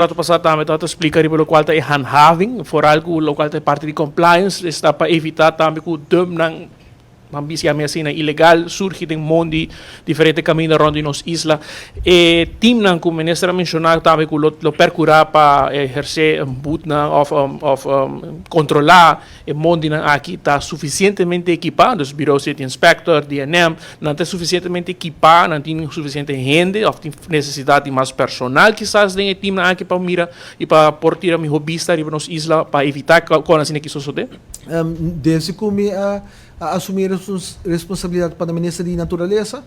Trato passado também, trato explicar pelo qual é handhaving, for algo local é parte de compliance, está para evitar também que o dum não ambícia assim ilegal surge em mundo diferente caminho onde nos isla e team nan como ministra mencionar também que lo percurar para exercer boot na of controlar e mundo aqui está suficientemente equipado os bureau city inspector DNM não está suficientemente equipado não tem suficiente gente ou tem necessidade de mais personal quizás tem team aqui para mira e para portar mi hobbyista para nos isla para evitar quando assim que isso sucede desde como a assumir a responsabilidade para a Ministra de Natureza,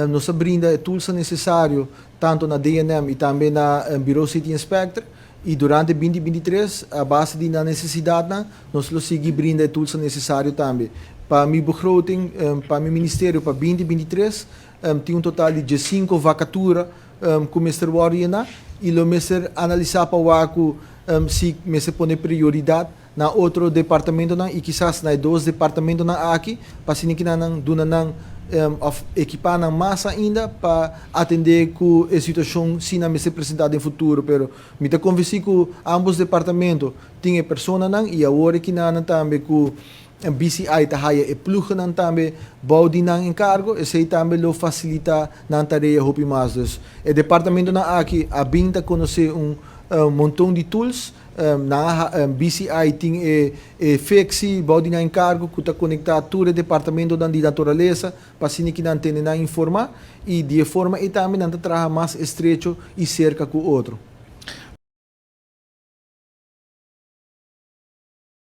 nos brinda o tools necessário tanto na DNM e também na Bureau City Inspector e durante 2023 a base de necessidade nós lo seguir brinda o tools necessário também para mi begroting para mi ministério para 2023 tem total de 5 vacaturas com o Mr. Warrior e o Mr. analisar para o se Mr. põe prioridade na outro departamento e quizás na dois departamentos aqui para se que não duna equipar na massa ainda para atender com a situação se não se apresentar no futuro, pero me te convenci que ambos departamentos tinha pessoa não e agora que não também com BCI tá haya e pluga não também baude não encargo e sei também lo facilita na tarefa hopi mais dus o departamento na aqui a binta conhecer montão de tools na BCI tem flexi body na encargo que está conectado todo o departamento de natureza para assim que não tem na informar e de forma e também não trabalha mais estreito e cerca com o outro.